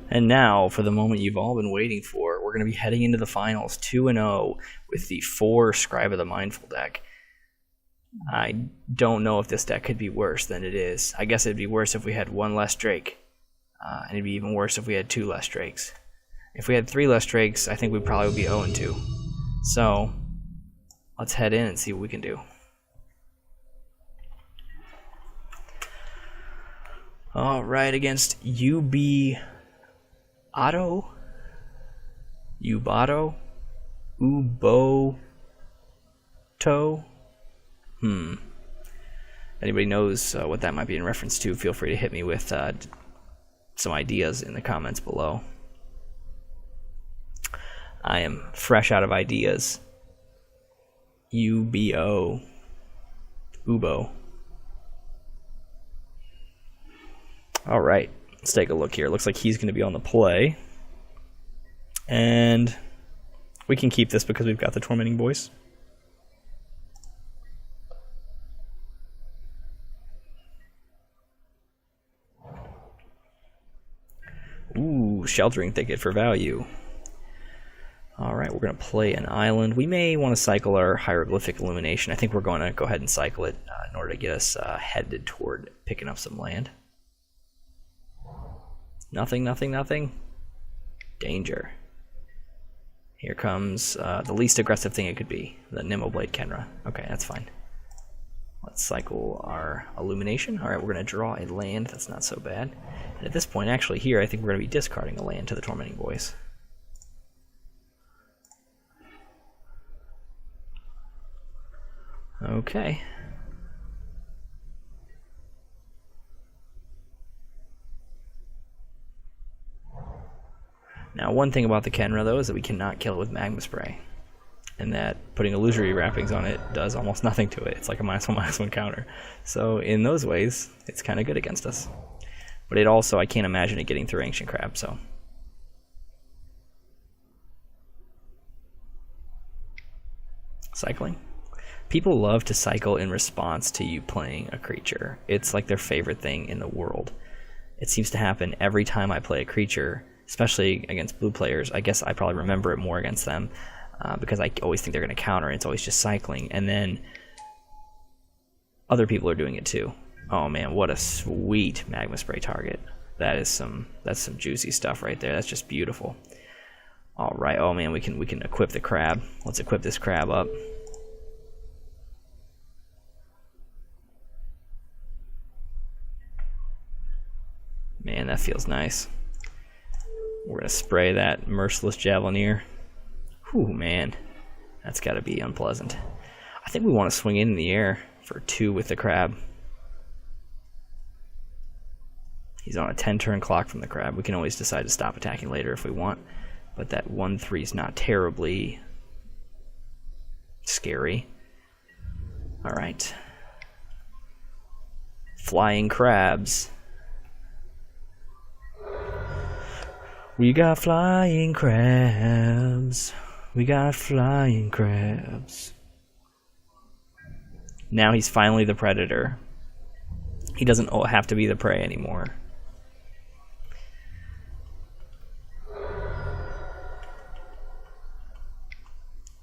And now, for the moment you've all been waiting for, we're going to be heading into the finals 2-0 with the 4 Scribe of the Mindful deck. I don't know if this deck could be worse than it is. I guess it'd be worse if we had 1 less Drake. And it'd be even worse if we had 2 less Drakes. If we had 3 less Drakes, I think we probably would be 0-2. So, let's head in and see what we can do. Alright, against Ubato? Uboto? Anybody knows what that might be in reference to, feel free to hit me with some ideas in the comments below. I am fresh out of ideas. Ubo. Alright, let's take a look here. Looks like he's going to be on the play. And we can keep this because we've got the Tormenting Voice. Ooh, Sheltering Thicket for value. Alright, we're going to play an island. We may want to cycle our Hieroglyphic Illumination. I think we're going to go ahead and cycle it in order to get us headed toward picking up some land. Nothing. Danger. Here comes the least aggressive thing it could be, the Nimmoblade Kenra. Okay, that's fine. Let's cycle our Illumination. Alright, we're going to draw a land. That's not so bad. And at this point, actually here, I think we're going to be discarding a land to the Tormenting Voice. Okay. Now, one thing about the Kenra, though, is that we cannot kill it with Magma Spray. And that putting illusory wrappings on it does almost nothing to it. It's like a -1/-1 counter. So in those ways, it's kind of good against us. But it also, I can't imagine it getting through Ancient Crab, so. Cycling. People love to cycle in response to you playing a creature. It's like their favorite thing in the world. It seems to happen every time I play a creature, especially against blue players. I guess I probably remember it more against them because I always think they're going to counter, and it's always just cycling. And then other people are doing it too. Oh man, what a sweet Magma Spray target. That's some juicy stuff right there. That's just beautiful. All right. Oh man, we can equip the crab. Let's equip this crab up. Man, that feels nice. We're going to spray that Merciless Javelineer. Whew, man. That's got to be unpleasant. I think we want to swing in the air for 2 with the crab. He's on a 10-turn clock from the crab. We can always decide to stop attacking later if we want. But that 1/3 is not terribly scary. Alright. Flying crabs. We got flying crabs. We got flying crabs. Now he's finally the predator. He doesn't have to be the prey anymore.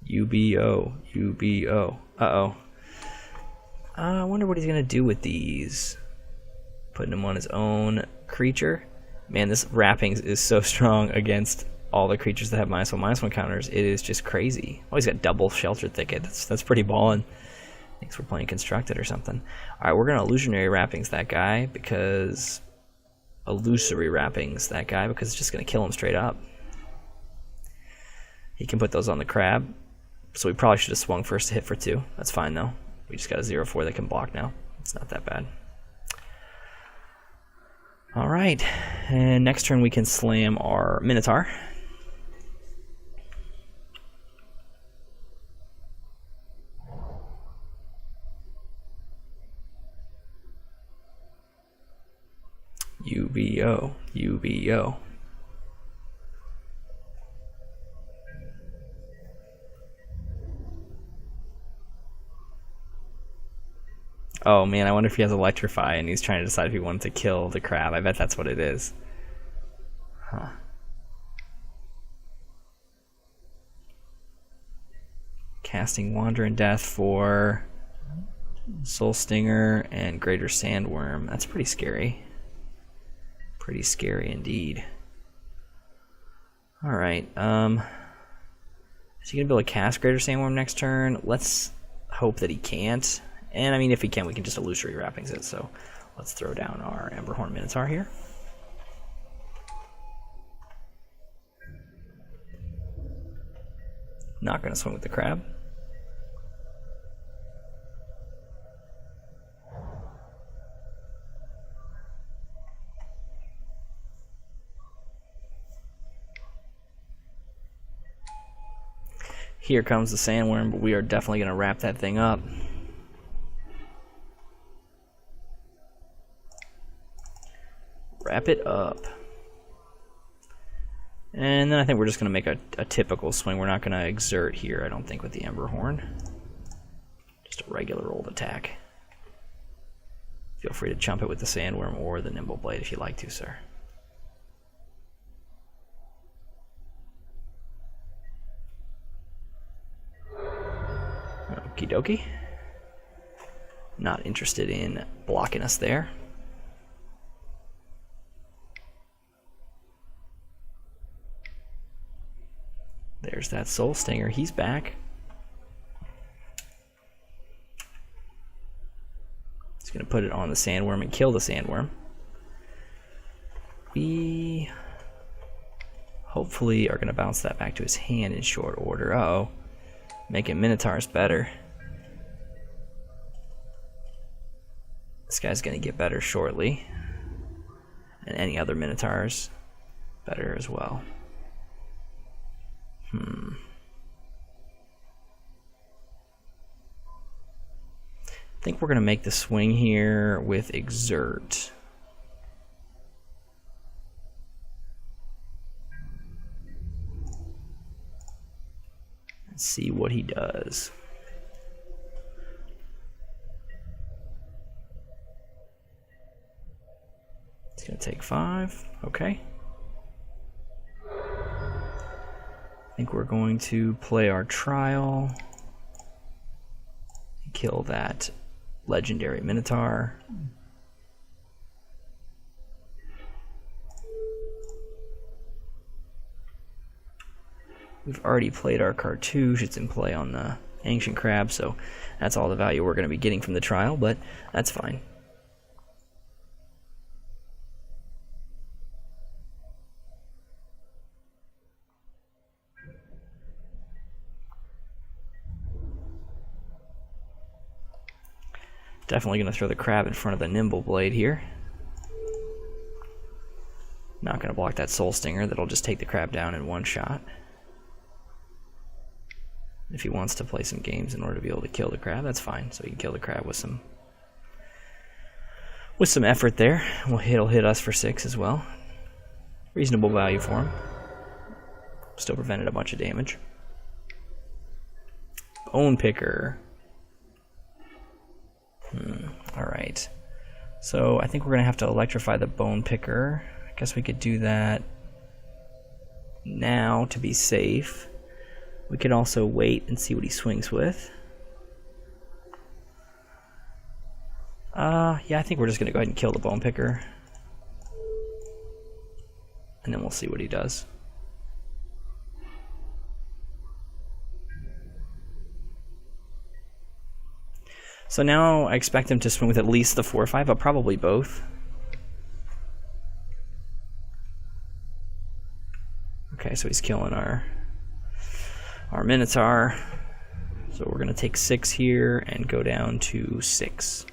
UBO. Uh-oh. I wonder what he's going to do with these. Putting him on his own creature. Man, this wrappings is so strong against all the creatures that have -1/-1 counters. It is just crazy. Oh, he's got double Sheltered Thicket. That's pretty ballin'. Thinks we're playing Constructed or something. Alright, we're going to Illusionary Wrappings that guy because... Illusory Wrappings that guy because it's just going to kill him straight up. He can put those on the crab. So we probably should have swung first to hit for 2. That's fine though. We just got a 0/4 that can block now. It's not that bad. Alright, and next turn we can slam our Minotaur. UBO. Oh man, I wonder if he has Electrify and he's trying to decide if he wanted to kill the crab. I bet that's what it is. Huh. Casting Wander in Death for Soul Stinger and Greater Sandworm. That's pretty scary. Pretty scary indeed. Alright, is he going to be able to cast Greater Sandworm next turn? Let's hope that he can't. And I mean, if he can, we can just Illusory Wrappings it. So let's throw down our Emberhorn Minotaur here. Not going to swing with the crab. Here comes the Sandworm, but we are definitely going to wrap that thing up. Wrap it up. And then I think we're just going to make a typical swing. We're not going to exert here, I don't think, with the Emberhorn. Just a regular old attack. Feel free to chump it with the Sandworm or the Nimble Blade if you like to, sir. Okie dokie. Not interested in blocking us there. There's that Soul Stinger. He's back. He's going to put it on the Sandworm and kill the Sandworm. We hopefully are going to bounce that back to his hand in short order. Uh-oh. Making Minotaurs better. This guy's going to get better shortly. And any other Minotaurs better as well. I think we're going to make the swing here with Exert. Let's see what he does. It's going to take 5. Okay. I think we're going to play our Trial. Kill that legendary Minotaur. We've already played our Cartouche. It's in play on the Ancient Crab, so that's all the value we're going to be getting from the Trial, but that's fine. Definitely going to throw the crab in front of the Nimble Blade here. Not going to block that Soul Stinger. That'll just take the crab down in one shot. If he wants to play some games in order to be able to kill the crab, that's fine. So he can kill the crab with some effort there. It'll hit us for 6 as well. Reasonable value for him. Still prevented a bunch of damage. Bone Picker. Alright. So I think we're going to have to electrify the Bone Picker. I guess we could do that now to be safe. We could also wait and see what he swings with. Yeah, I think we're just going to go ahead and kill the Bone Picker. And then we'll see what he does. So now I expect him to swing with at least the 4-5, but probably both. Okay, so he's killing our Minotaur. So we're going to take 6 here and go down to 6.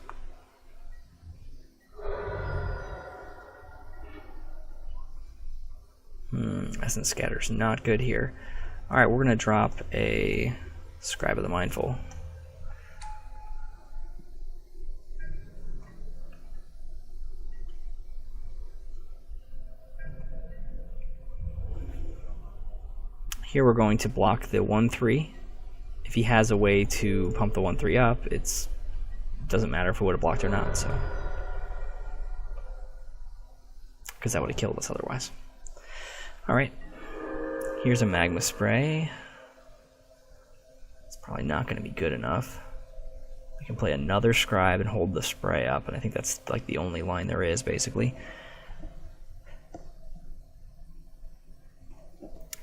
Essence Scatter's not good here. Alright, we're going to drop a Scribe of the Mindful. Here we're going to block the 1-3. If he has a way to pump the 1-3 up, it doesn't matter if we would have blocked or not, so. Because that would have killed us otherwise. Alright, here's a magma spray. It's probably not going to be good enough. I can play another scribe and hold the spray up, and I think that's like the only line there is, basically.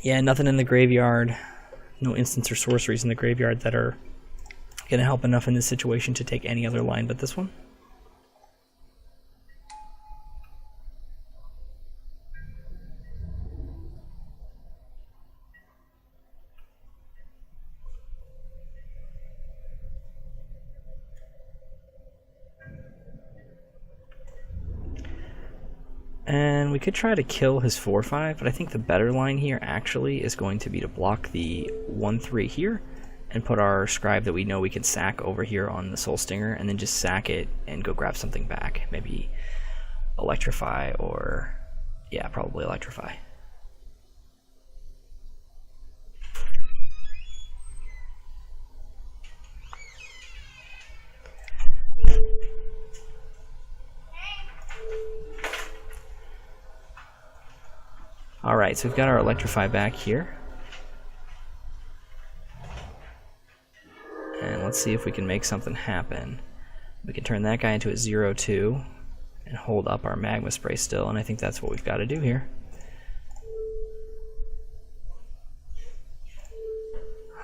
Yeah, nothing in the graveyard. No instants or sorceries in the graveyard that are going to help enough in this situation to take any other line but this one. And we could try to kill his 4/5, but I think the better line here actually is going to be to block the 1/3 here and put our scribe that we know we can sack over here on the Soul Stinger, and then just sack it and go grab something back. Maybe electrify, or yeah, probably electrify. Alright, so we've got our electrify back here. And let's see if we can make something happen. We can turn that guy into a 0/2 and hold up our magma spray still, and I think that's what we've got to do here.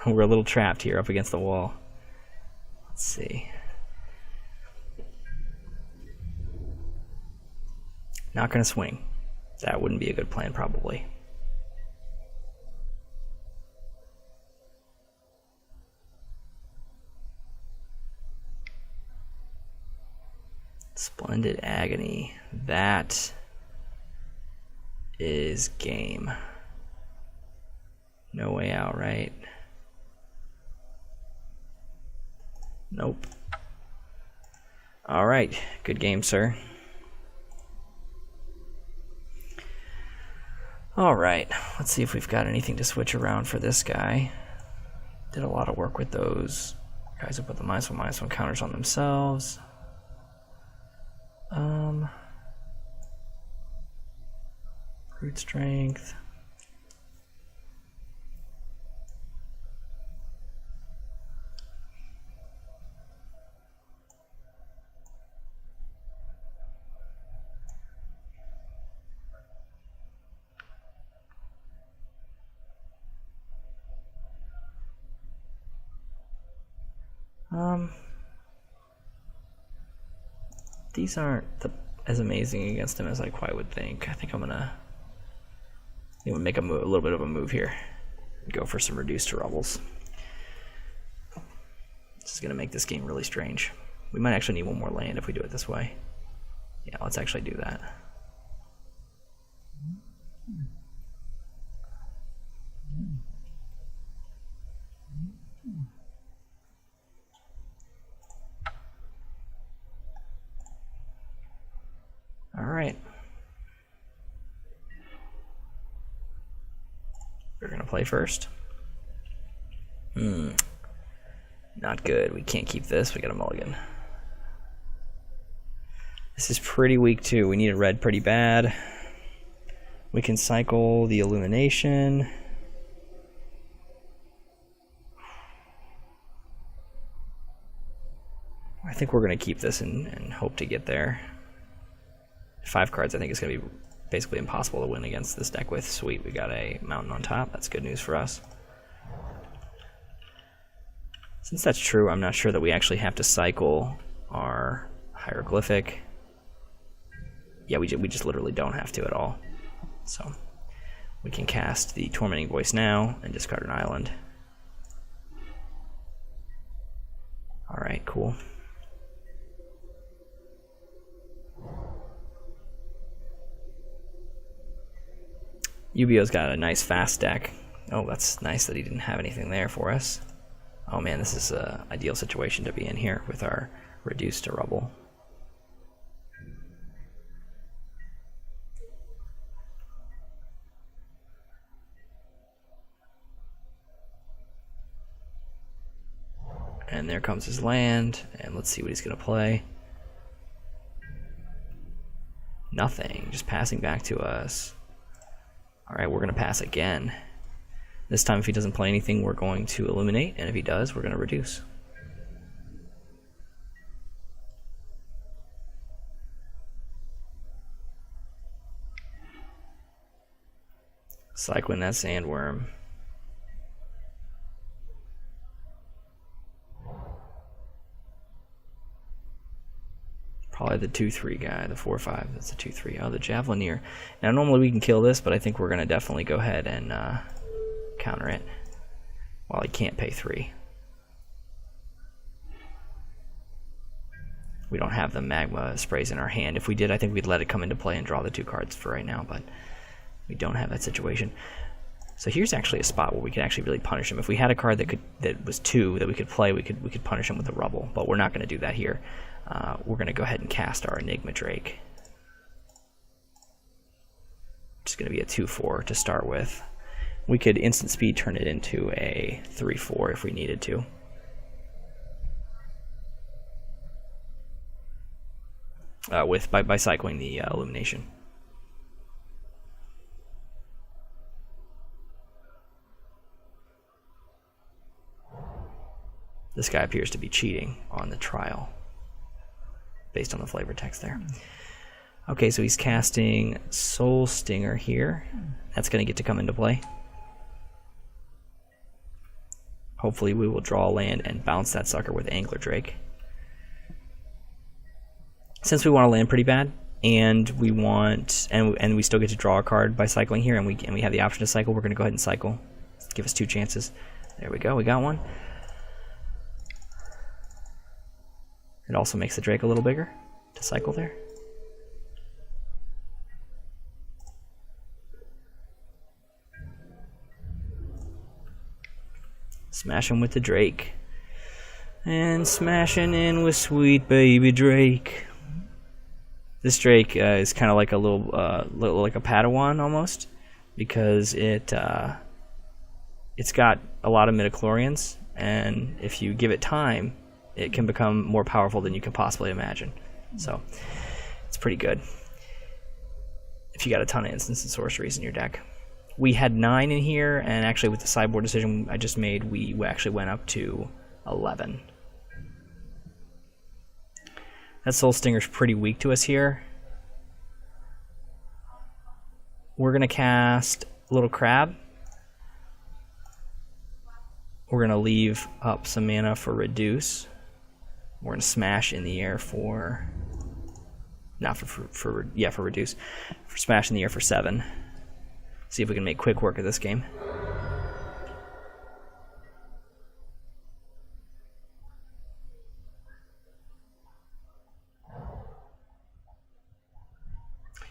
We're a little trapped here up against the wall. Let's see. Not going to swing. That wouldn't be a good plan, probably. Splendid Agony. That is game. No way out, right? Nope. Alright, good game, sir. Alright, let's see if we've got anything to switch around for this guy. Did a lot of work with those guys who put the -1/-1 counters on themselves. Brute strength. These aren't as amazing against him as I quite would think. I think I'm gonna make a little bit of a move here. Go for some reduced to rubbles. This is gonna make this game really strange. We might actually need one more land if we do it this way. Yeah, let's actually do that. Alright. We're gonna play first. Not good. We can't keep this. We got a mulligan. This is pretty weak too. We need a red pretty bad. We can cycle the illumination. I think we're gonna keep this and hope to get there. 5 cards I think is going to be basically impossible to win against this deck with. Sweet, we got a mountain on top. That's good news for us. Since that's true, I'm not sure that we actually have to cycle our hieroglyphic. Yeah, we just literally don't have to at all. So we can cast the Tormenting Voice now and discard an island. Alright, cool. Yubio's got a nice fast deck. Oh, that's nice that he didn't have anything there for us. Oh man, this is an ideal situation to be in here with our reduced to rubble. And there comes his land, and let's see what he's going to play. Nothing, just passing back to us. Alright, we're going to pass again. This time if he doesn't play anything, we're going to eliminate, and if he does, we're going to reduce. Cycling that sandworm. Probably the 2-3 guy, the 4-5. That's the 2-3. Oh, the Javelineer. Now, normally we can kill this, but I think we're going to definitely go ahead and counter it while he can't pay 3. We don't have the magma sprays in our hand. If we did, I think we'd let it come into play and draw the 2 cards for right now, but we don't have that situation. So here's actually a spot where we could actually really punish him. If we had a card that was 2 that we could play, we could punish him with a rubble, but we're not going to do that here. We're going to go ahead and cast our Enigma Drake. It's going to be a 2-4 to start with. We could instant speed turn it into a 3-4 if we needed to. By cycling the illumination. This guy appears to be cheating on the trial, based on the flavor text there. Okay, so he's casting Soul Stinger here. That's going to get to come into play. Hopefully we will draw a land and bounce that sucker with Angler Drake. Since we want to land pretty bad, and we want, and we still get to draw a card by cycling here, and we have the option to cycle, we're going to go ahead and cycle. Give us 2 chances. There we go, we got one. It also makes the Drake a little bigger to cycle there. Smashing with the Drake. And smashing in with sweet baby Drake. This Drake is kind of like a little like a Padawan almost, because it's got a lot of midichlorians, and if you give it time, it can become more powerful than you can possibly imagine. So it's pretty good if you got a ton of instants and sorceries in your deck. We had 9 in here, and actually with the sideboard decision I just made, we actually went up to 11. That Soul Stinger's pretty weak to us here. We're going to cast Little Crab. We're going to leave up some mana for Reduce. We're going to smash in the air for... Not for Reduce. For smash in the air for 7. See if we can make quick work of this game.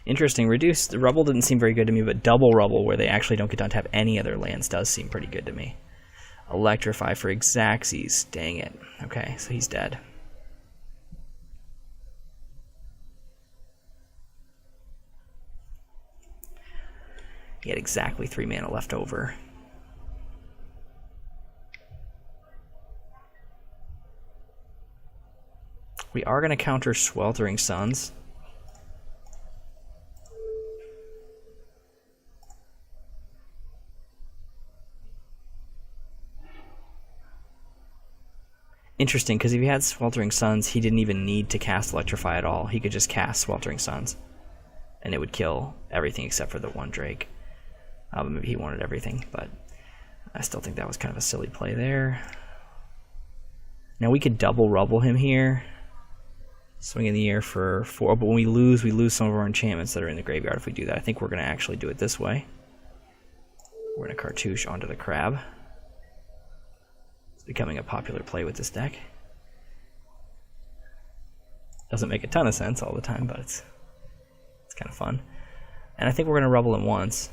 Interesting. Reduce, the Rubble didn't seem very good to me, but double Rubble, where they actually don't get to have any other lands, does seem pretty good to me. Electrify for Xaxes. Dang it. Okay, so he's dead. He had exactly 3 mana left over. We are going to counter Sweltering Suns. Interesting, because if he had Sweltering Suns, he didn't even need to cast Electrify at all. He could just cast Sweltering Suns, and it would kill everything except for the 1 Drake. Maybe he wanted everything, but I still think that was kind of a silly play there. Now we could double Rubble him here. Swing in the air for 4, but when we lose some of our enchantments that are in the graveyard if we do that. I think we're going to actually do it this way. We're going to Cartouche onto the Crab. It's becoming a popular play with this deck. Doesn't make a ton of sense all the time, but it's kind of fun. And I think we're going to Rubble him once,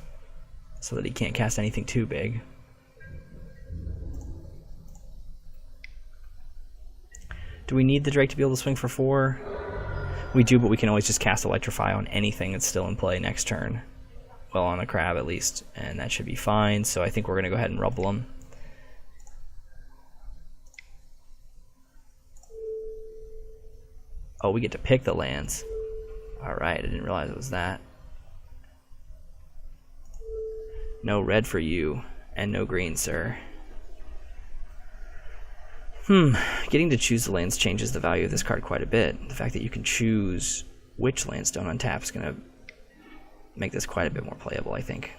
so that he can't cast anything too big. Do we need the Drake to be able to swing for 4? We do, but we can always just cast Electrify on anything that's still in play next turn. Well, on the Crab at least, and that should be fine, so I think we're going to go ahead and Rubble him. Oh, we get to pick the lands. Alright, I didn't realize it was that. No red for you, and no green, sir. Getting to choose the lands changes the value of this card quite a bit. The fact that you can choose which lands don't untap is going to make this quite a bit more playable, I think.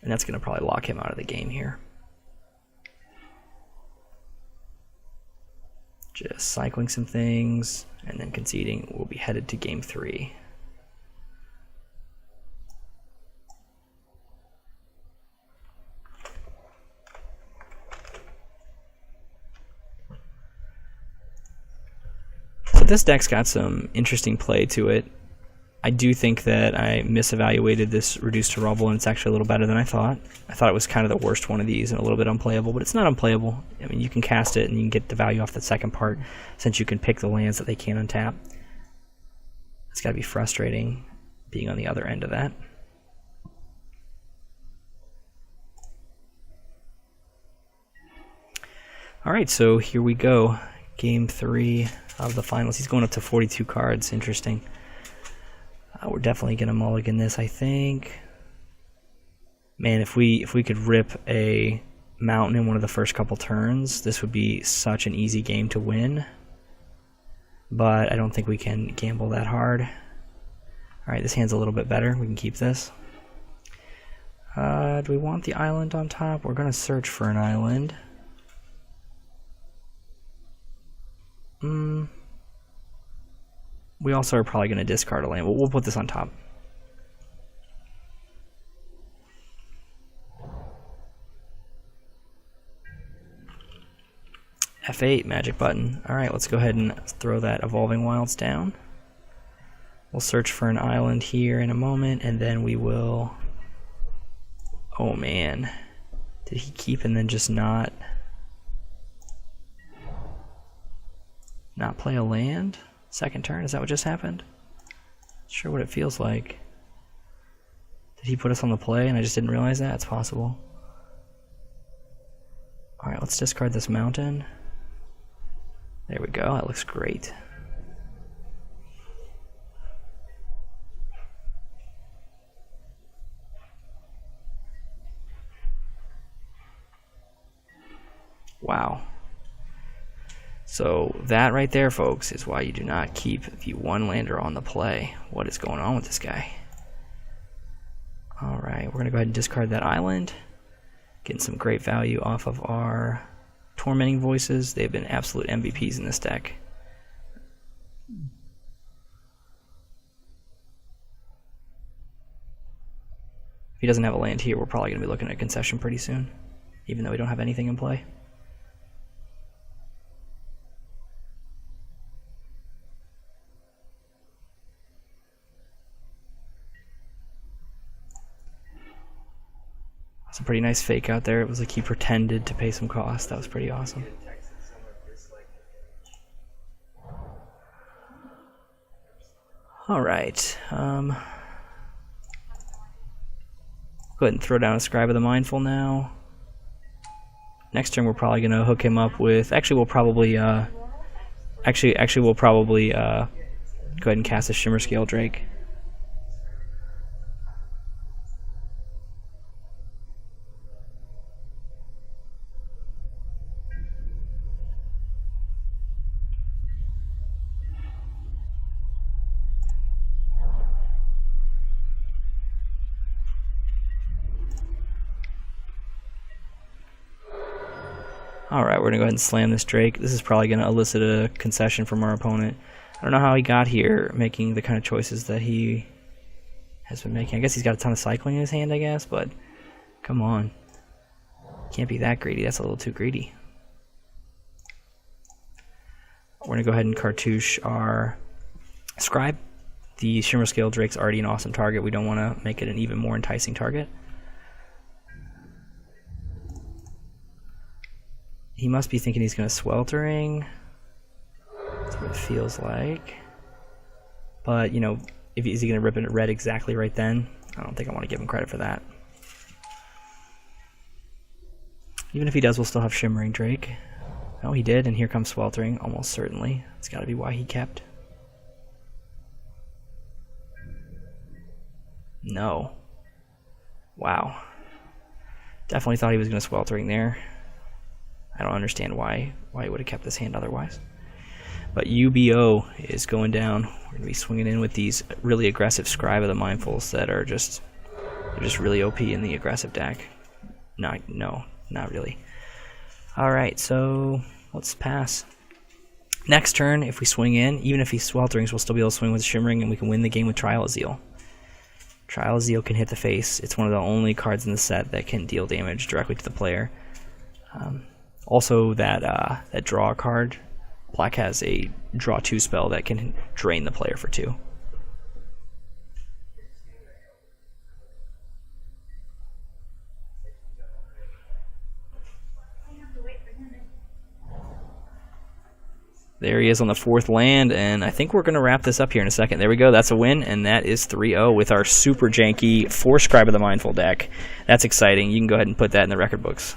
And that's going to probably lock him out of the game here. Just cycling some things, and then conceding. We'll be headed to game 3. So this deck's got some interesting play to it. I do think that I misevaluated this reduced to rubble, and it's actually a little better than I thought. I thought it was kind of the worst one of these and a little bit unplayable, but it's not unplayable. I mean, you can cast it and you can get the value off the second part since you can pick the lands that they can't untap. It's got to be frustrating being on the other end of that. Alright, so here we go. Game 3 of the finals. He's going up to 42 cards. Interesting. We're definitely going to mulligan this, I think. Man, if we could rip a mountain in one of the first couple turns, this would be such an easy game to win. But I don't think we can gamble that hard. Alright, this hand's a little bit better. We can keep this. Do we want the island on top? We're going to search for an island. We also are probably going to discard a land, but we'll put this on top. F8, magic button. Alright, let's go ahead and throw that Evolving Wilds down. We'll search for an island here in a moment, and then we will... Oh man. Did he keep and then just not play a land? Second turn, is that what just happened? Not sure what it feels like. Did he put us on the play and I just didn't realize that? It's possible. Alright, let's discard this mountain. There we go, that looks great. Wow. So that right there, folks, is why you do not keep the one lander on the play. What is going on with this guy? Alright, we're going to go ahead and discard that island. Getting some great value off of our Tormenting Voices. They've been absolute MVPs in this deck. If he doesn't have a land here, we're probably going to be looking at a concession pretty soon, even though we don't have anything in play. It's a pretty nice fake out there. It was like he pretended to pay some cost. That was pretty awesome. Alright. Go ahead and throw down a Scribe of the Mindful now. Next turn we're probably going to hook him up with... Actually, we'll probably... go ahead and cast a Shimmer Scale Drake. Alright, we're going to go ahead and slam this Drake. This is probably going to elicit a concession from our opponent. I don't know how he got here, making the kind of choices that he has been making. I guess he's got a ton of cycling in his hand, I guess, but come on. Can't be that greedy. That's a little too greedy. We're going to go ahead and cartouche our Scribe. The Shimmer Scale Drake's already an awesome target. We don't want to make it an even more enticing target. He must be thinking he's going to Sweltering. That's what it feels like. But, you know, is he going to rip it red exactly right then? I don't think I want to give him credit for that. Even if he does, we'll still have Shimmering Drake. Oh, he did, and here comes Sweltering, almost certainly. It's got to be why he kept. No. Wow. Definitely thought he was going to Sweltering there. I don't understand why he would have kept this hand otherwise. But UBO is going down. We're going to be swinging in with these really aggressive Scribe of the Mindfuls that are just really OP in the aggressive deck. No, not really. Alright, so let's pass. Next turn, if we swing in, even if he Swelterings, we'll still be able to swing with Shimmering, and we can win the game with Trial of Zeal. Trial of Zeal can hit the face. It's one of the only cards in the set that can deal damage directly to the player. Also, that draw card, black has a draw 2 spell that can drain the player for 2. There he is on the 4th land, and I think we're going to wrap this up here in a second. There we go, that's a win, and that is 3-0 with our super janky 4 Scribe of the Mindful deck. That's exciting. You can go ahead and put that in the record books.